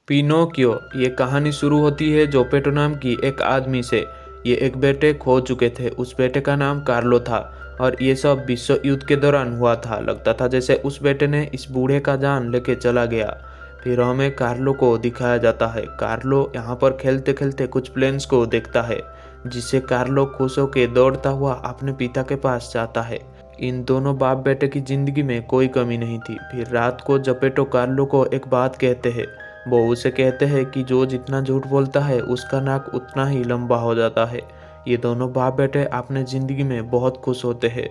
Pinocchio. ये कहानी शुरू होती है जोपेटो नाम की एक आदमी से। ये एक बेटे खो चुके थे। उस बेटे का नाम कार्लो था और ये सब विश्व युद्ध के दौरान हुआ था। लगता था जैसे उस बेटे ने इस बूढ़े का जान लेके चला गया। फिर हमें कार्लो को दिखाया जाता है। कार्लो यहाँ पर खेलते खेलते कुछ प्लेन्स को देखता है, जिससे कार्लो खुश होकर दौड़ता हुआ अपने पिता के पास जाता है। इन दोनों बाप बेटे की जिंदगी में कोई कमी नहीं थी। फिर रात को जोपेटो कार्लो को एक बात कहते हैं। वो उसे कहते हैं कि जो जितना झूठ बोलता है उसका नाक उतना ही लंबा हो जाता है। ये दोनों बाप बेटे अपने जिंदगी में बहुत खुश होते हैं।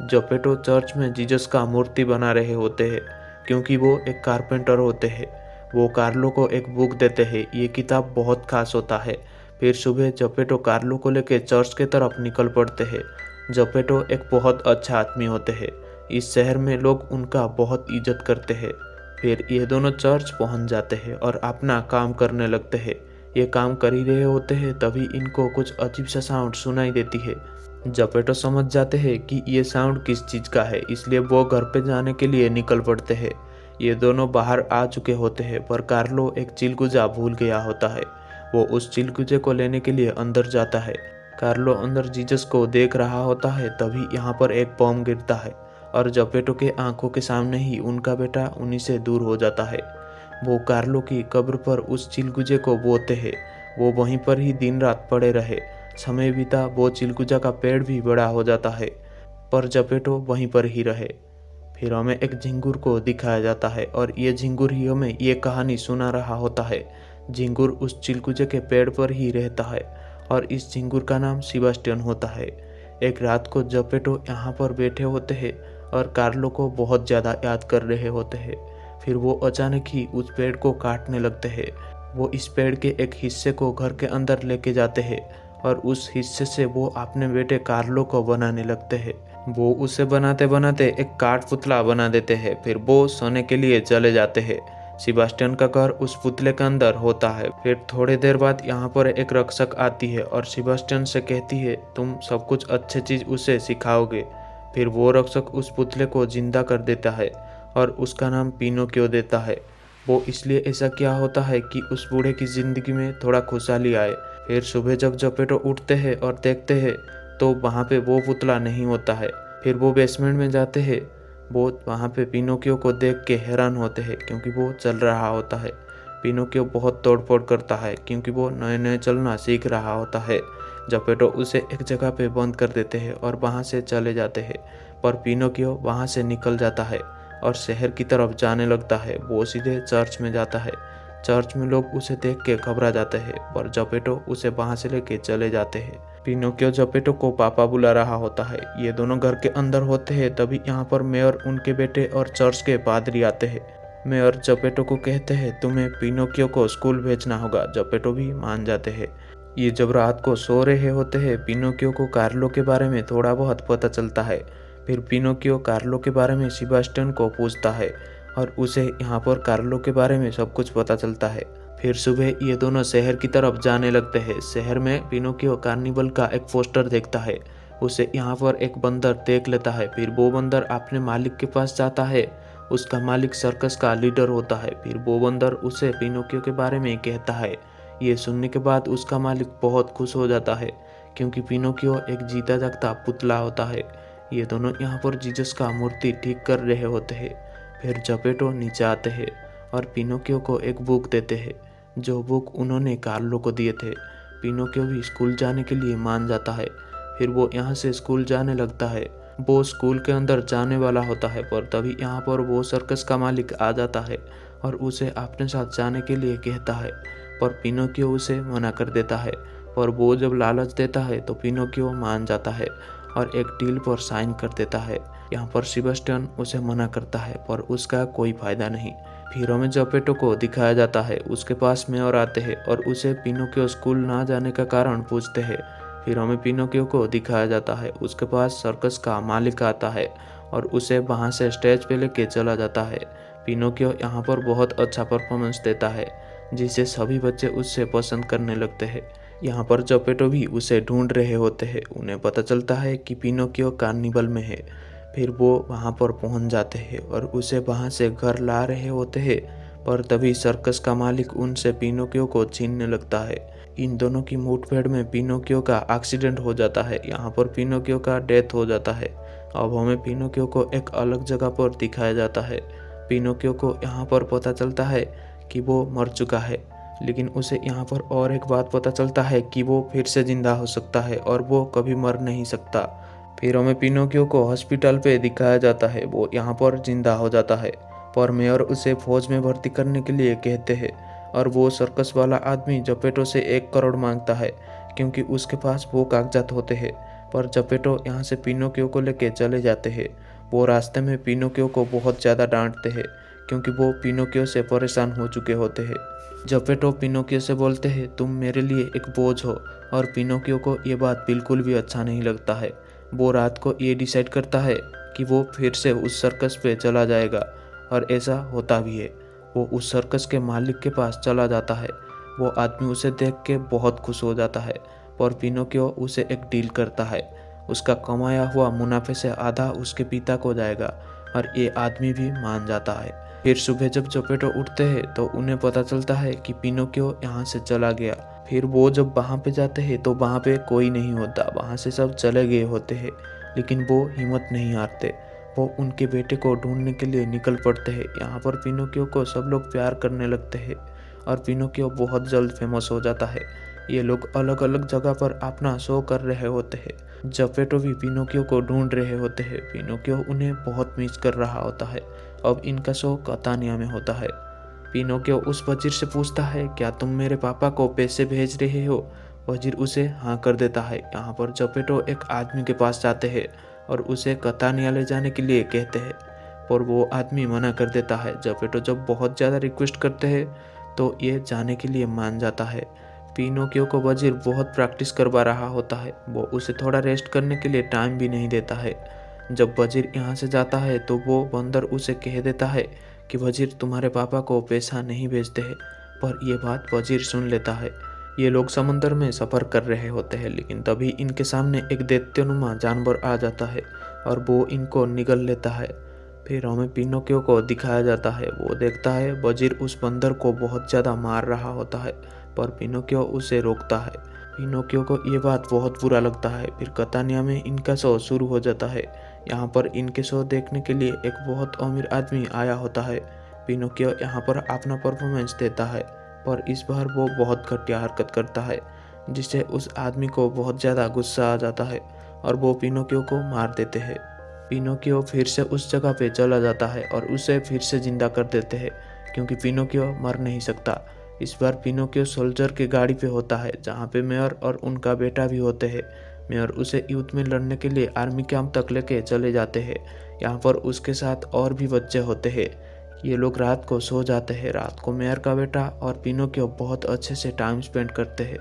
जोपेटो चर्च में जीसस का मूर्ति बना रहे होते हैं, क्योंकि वो एक कारपेंटर होते हैं। वो कार्लो को एक बुक देते हैं। ये किताब बहुत खास होता है। फिर सुबह जोपेटो कार्लो को लेकर चर्च के तरफ निकल पड़ते हैं। जोपेटो एक बहुत अच्छा आदमी होते हैं। इस शहर में लोग उनका बहुत इज्जत करते हैं। फिर ये दोनों चर्च पहुंच जाते हैं और अपना काम करने लगते हैं। ये काम कर ही रहे होते हैं तभी इनको कुछ अजीब सा साउंड सुनाई देती है। जोपेटो समझ जाते हैं कि ये साउंड किस चीज़ का है, इसलिए वो घर पे जाने के लिए निकल पड़ते हैं। ये दोनों बाहर आ चुके होते हैं पर कार्लो एक चिलगुजा भूल गया होता है। वो उस चिलगुजे को लेने के लिए अंदर जाता है। कार्लो अंदर जीसस को देख रहा होता है तभी यहाँ पर एक बम गिरता है और जोपेटो के आंखों के सामने ही उनका बेटा उन्हीं से दूर हो जाता है। वो कार्लो की कब्र पर उस चिलगुजे को बोते हैं। वो वहीं पर ही दिन रात पड़े रहे। समय बीता, वो चिलगुजा का पेड़ भी बड़ा हो जाता है, पर जोपेटो वहीं पर ही रहे। फिर हमें एक झिंगुर को दिखाया जाता है और ये झिंगुर ही हमें ये कहानी सुना रहा होता है। झिंगुर उस चिलगुजे के पेड़ पर ही रहता है और इस झिंगुर का नाम सेबास्टियन होता है। एक रात को जोपेटो यहाँ पर बैठे होते हैं और कार्लो को बहुत ज़्यादा याद कर रहे होते हैं। फिर वो अचानक ही उस पेड़ को काटने लगते हैं। वो इस पेड़ के एक हिस्से को घर के अंदर लेके जाते हैं और उस हिस्से से वो अपने बेटे कार्लो को बनाने लगते हैं। वो उसे बनाते बनाते एक काठ पुतला बना देते हैं। फिर वो सोने के लिए चले जाते हैं। सेबास्टियन का घर उस पुतले के अंदर होता है। फिर थोड़ी देर बाद यहाँ पर एक रक्षक आती है और सेबास्टियन से कहती है, तुम सब कुछ अच्छी चीज़ उसे सिखाओगे। फिर वो रक्षक उस पुतले को जिंदा कर देता है और उसका नाम पिनोकियो देता है। वो इसलिए ऐसा किया होता है कि उस बूढ़े की ज़िंदगी में थोड़ा खुशहाली आए। फिर सुबह जब जोपेटो उठते हैं और देखते हैं तो वहाँ पे वो पुतला नहीं होता है। फिर वो बेसमेंट में जाते हैं। वो वहाँ पे पिनोकियो को देख के हैरान होते हैं क्योंकि वो चल रहा होता है। पिनोकियो बहुत तोड़फोड़ करता है क्योंकि वो नए नए चलना सीख रहा होता है। जोपेटो उसे एक जगह पे बंद कर देते हैं और वहाँ से चले जाते हैं, पर पिनोकियो वहाँ से निकल जाता है और शहर की तरफ जाने लगता है। वो सीधे चर्च में जाता है। चर्च में लोग उसे देख के घबरा जाते हैं, पर जोपेटो उसे वहाँ से लेके चले जाते हैं। पिनोकियो जोपेटो को पापा बुला रहा होता है। ये दोनों घर के अंदर होते हैं तभी यहाँ पर मेयर, उनके बेटे और चर्च के पादरी आते हैं। मेयर जोपेटो को कहते हैं, तुम्हें पिनोकियो को स्कूल भेजना होगा। जोपेटो भी मान जाते हैं। ये जब रात को सो रहे होते हैं, पिनोकियो को कार्लो के बारे में थोड़ा बहुत पता चलता है। फिर पिनोकियो कार्लो के बारे में सेबास्टियन को पूछता है और उसे यहाँ पर कार्लो के बारे में सब कुछ पता चलता है। फिर सुबह ये दोनों शहर की तरफ जाने लगते हैं। शहर में पिनोकियो कार्निवल का एक पोस्टर देखता है। उसे यहाँ पर एक बंदर देख लेता है। फिर वो बंदर अपने मालिक के पास जाता है। उसका मालिक सर्कस का लीडर होता है। फिर वो बंदर उसे पिनोकियो के बारे में कहता है। ये सुनने के बाद उसका मालिक बहुत खुश हो जाता है क्योंकि पिनोकियो एक जीता जागता पुतला होता है। ये दोनों यहाँ पर जीसस का मूर्ति ठीक कर रहे होते हैं। फिर जोपेटो नीचे आते हैं और पिनोकियो को एक बुक देते हैं, जो बुक उन्होंने कार्लो को दिए थे। पिनोकियो भी स्कूल जाने के लिए मान जाता है। फिर वो यहाँ से स्कूल जाने लगता है। वो स्कूल के अंदर जाने वाला होता है, पर तभी यहाँ पर वो सर्कस का मालिक आ जाता है और उसे अपने साथ जाने के लिए कहता है, पर पिनोकियो उसे मना कर देता है। पर वो जब लालच देता है तो पिनोकियो मान जाता है और एक डील पर साइन कर देता है। यहाँ पर सेबास्टियन उसे मना करता है, पर उसका कोई फायदा नहीं। फिर हमें जोपेटो को दिखाया जाता है। उसके पास मेयर आते हैं और उसे पिनोकियो स्कूल ना जाने का कारण पूछते हैं। फिर हमें पिनोकियो को दिखाया जाता है। उसके पास सर्कस का मालिक आता है और उसे वहाँ से स्टेज पे लेके चला जाता है। पिनोकियो यहाँ पर बहुत अच्छा परफॉर्मेंस देता है, जिसे सभी बच्चे उससे पसंद करने लगते हैं। यहाँ पर जोपेटो भी उसे ढूंढ रहे होते हैं। उन्हें पता चलता है कि पिनोकियो कार्निवल में है। फिर वो वहाँ पर पहुँच जाते हैं और उसे वहाँ से घर ला रहे होते हैं, पर तभी सर्कस का मालिक उनसे पिनोकियो को छीनने लगता है। इन दोनों की मुठभेड़ में पिनोकियो का एक्सीडेंट हो जाता है। यहाँ पर पिनोकियो का डेथ हो जाता है। अब हमें पिनोकियो को एक अलग जगह पर दिखाया जाता है। पिनोकियो को यहाँ पर पता चलता है कि वो मर चुका है, लेकिन उसे यहाँ पर और एक बात पता चलता है कि वो फिर से जिंदा हो सकता है और वो कभी मर नहीं सकता। फिर हमें पिनोकियो को हॉस्पिटल पे दिखाया जाता है। वो यहाँ पर जिंदा हो जाता है, पर मेयर उसे फौज में भर्ती करने के लिए कहते हैं और वो सर्कस वाला आदमी जपेटो से 1 करोड़ मांगता है क्योंकि उसके पास वो कागजात होते हैं। पर जपेटो यहाँ से पिनोकियो को लेके चले जाते हैं। वो रास्ते में पिनोकियो को बहुत ज़्यादा डांटते हैं क्योंकि वो पिनोकियो से परेशान हो चुके होते हैं। जपेटो पिनोकियो से बोलते हैं, तुम मेरे लिए एक बोझ हो, और पिनोकियो को ये बात बिल्कुल भी अच्छा नहीं लगता है। वो रात को ये डिसाइड करता है कि वो फिर से उस सर्कस पे चला जाएगा, और ऐसा होता भी है। वो उस सर्कस के मालिक के पास चला जाता है। वो आदमी उसे देख के बहुत खुश हो जाता है, पर पिनोकियो उसे एक डील करता है। उसका कमाया हुआ मुनाफे से आधा उसके पिता को जाएगा, और ये आदमी भी मान जाता है। फिर सुबह जब जपेटो उठते हैं तो उन्हें पता चलता है कि पिनोकियो यहाँ से चला गया। फिर वो जब वहाँ पे जाते हैं तो वहाँ पे कोई नहीं होता, वहाँ से सब चले गए होते हैं। लेकिन वो हिम्मत नहीं हारते। वो उनके बेटे को ढूंढने के लिए निकल पड़ते हैं। यहाँ पर पिनोकियो को सब लोग प्यार करने लगते हैं और पिनोकियो बहुत जल्द फेमस हो जाता है। ये लोग अलग अलग जगह पर अपना शो कर रहे होते हैं। जपेटो भी पिनोकियो को ढूंढ रहे होते हैं। पिनोकियो उन्हें बहुत मिस कर रहा होता है। अब इनका शो कतानिया में होता है। पिनोकियो उस वजीर से पूछता है, क्या तुम मेरे पापा को पैसे भेज रहे हो? वजीर उसे हाँ कर देता है। यहाँ पर जपेटो एक आदमी के पास जाते हैं और उसे कतानिया ले जाने के लिए कहते हैं, पर वो आदमी मना कर देता है। जपेटो जब बहुत ज़्यादा रिक्वेस्ट करते हैं तो ये जाने के लिए मान जाता है। पिनोकियो को वजीर बहुत प्रैक्टिस करवा रहा होता है। वो उसे थोड़ा रेस्ट करने के लिए टाइम भी नहीं देता है। जब वजीर यहाँ से जाता है तो वो बंदर उसे कह देता है कि वजीर तुम्हारे पापा को पैसा नहीं भेजते हैं, पर यह बात वजीर सुन लेता है। ये लोग समंदर में सफ़र कर रहे होते हैं, लेकिन तभी इनके सामने एक दैत्यनुमा जानवर आ जाता है और वो इनको निगल लेता है। फिर हमें पिनोकियो को दिखाया जाता है। वो देखता है वजीर उस बंदर को बहुत ज़्यादा मार रहा होता है, पर पिनोकियो उसे रोकता है। पिनोकियो को ये बात बहुत बुरा लगता है। फिर कतानिया में इनका शो शुरू हो जाता है। यहाँ पर इनके शो देखने के लिए एक बहुत अमीर आदमी आया होता है। पिनोकियो यहाँ पर अपना परफॉर्मेंस देता है, पर इस बार वो बहुत घटिया हरकत करता है, जिससे उस आदमी को बहुत ज़्यादा गुस्सा आ जाता है और वो पिनोकियो को मार देते हैं। पिनोकियो फिर से उस जगह पे चला जाता है और उसे फिर से जिंदा कर देते हैं, क्योंकि पिनोकियो मर नहीं सकता। इस बार पिनोकियो सोल्जर की गाड़ी पे होता है, जहाँ पे मेयर और उनका बेटा भी होते हैं। मेयर उसे युद्ध में लड़ने के लिए आर्मी कैंप तक लेके चले जाते हैं। यहाँ पर उसके साथ और भी बच्चे होते हैं। ये लोग रात को सो जाते हैं। रात को मेयर का बेटा और पिनोकियो बहुत अच्छे से टाइम स्पेंड करते हैं।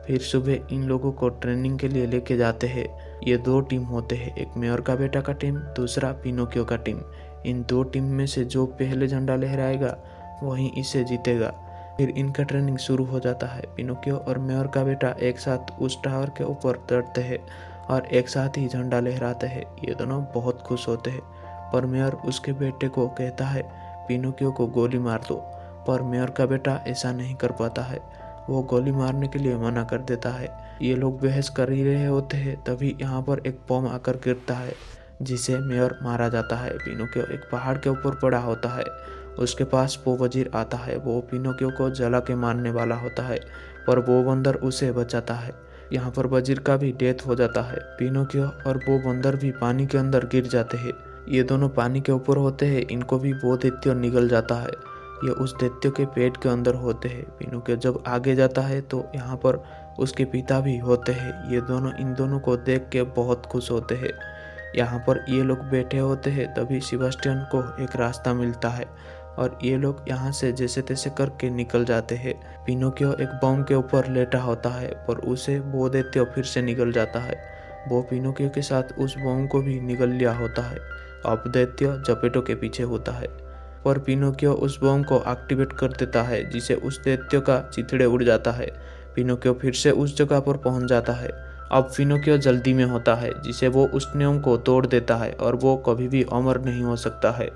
फिर सुबह इन लोगों को ट्रेनिंग के लिए लेके जाते हैं। ये 2 टीम होते हैं, एक मेयर का बेटा का टीम, दूसरा पिनोकियो का टीम। इन 2 टीम में से जो पहले झंडा लहराएगा वहीं इसे जीतेगा। फिर इनका ट्रेनिंग शुरू हो जाता है। पिनोकियो और मेयर का बेटा एक साथ उस टावर के ऊपर चढ़ते हैं और एक साथ ही झंडा लहराते हैं। ये दोनों बहुत खुश होते हैं, पर मेयर उसके बेटे को कहता है पिनोकियो को गोली मार दो, पर मेयर का बेटा ऐसा नहीं कर पाता है। वो गोली मारने के लिए मना कर देता है। ये लोग बहस कर ही रहे होते हैं, तभी यहाँ पर एक बम आकर गिरता है, जिसे मेयर मारा जाता है। पिनोकियो एक पहाड़ के ऊपर पड़ा होता है। उसके पास वो वजीर आता है। वो पिनोकियो को जला के मारने वाला होता है, पर वो बंदर उसे बचाता है। यहाँ पर वजीर का भी डेथ हो जाता है। पिनोकियो और वो बंदर भी पानी के अंदर गिर जाते हैं। ये दोनों पानी के ऊपर होते हैं। इनको भी वो दैत्य निगल जाता है। ये उस दैत्य के पेट के अंदर होते हैं। पिनोकियो जब आगे जाता है तो यहाँ पर उसके पिता भी होते हैं। ये दोनों इन दोनों को देख के बहुत खुश होते हैं। यहाँ पर ये लोग बैठे होते हैं, तभी सेबास्टियन को एक रास्ता मिलता है और ये लोग यहाँ से जैसे तैसे करके निकल जाते हैं। पिनोकियो एक बम के ऊपर लेटा होता है, पर उसे वो दैत्य फिर से निगल जाता है। वो पिनोकियो के साथ उस बम को भी निगल लिया होता है। अब दैत्य जपेटो के पीछे होता है, पर पिनोकियो उस बम को एक्टिवेट कर देता है, जिसे उस दैत्य का चिथड़े उड़ जाता है। पिनोकियो फिर से उस जगह पर पहुंच जाता है। अब पिनोकियो जल्दी में होता है, जिसे वो उस नियम को तोड़ देता है और वो कभी भी अमर नहीं हो सकता है।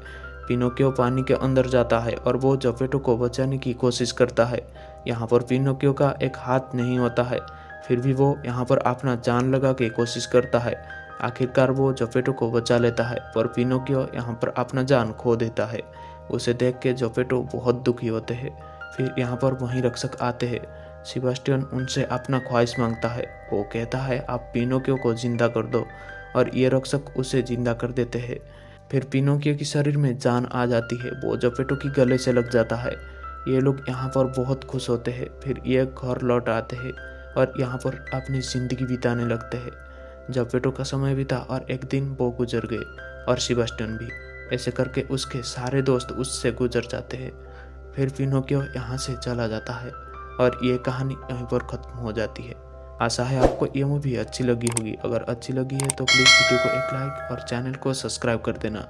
पिनोकियो पानी के अंदर जाता है और वो जपेटो को बचाने की कोशिश करता है। यहाँ पर पिनोकियो का एक हाथ नहीं होता है, फिर भी वो यहाँ पर अपना जान लगा के कोशिश करता है। आखिरकार वो जपेटो को बचा लेता है, पर पिनोकियो यहाँ पर अपना जान खो देता है। उसे देख के जपेटो बहुत दुखी होते हैं। फिर यहाँ पर वहीं रक्षक आते हैं। सेबास्टियन उनसे अपना ख्वाहिश मांगता है। वो कहता है आप पिनोकियो को जिंदा कर दो, और ये रक्षक उसे जिंदा कर देते हैं। फिर पिनोकियो की शरीर में जान आ जाती है। वो जपेटो की गले से लग जाता है। ये लोग यहाँ पर बहुत खुश होते हैं। फिर ये घर लौट आते हैं और यहाँ पर अपनी ज़िंदगी बिताने लगते हैं। जपेटो का समय बीता और एक दिन वो गुजर गए, और सेबास्टियन भी। ऐसे करके उसके सारे दोस्त उससे गुजर जाते हैं। फिर पिनोकियो यहाँ से चला जाता है और ये कहानी यहीं पर ख़त्म हो जाती है। आशा है आपको ये मूवी अच्छी लगी होगी। अगर अच्छी लगी है तो प्लीज़ वीडियो को एक लाइक और चैनल को सब्सक्राइब कर देना।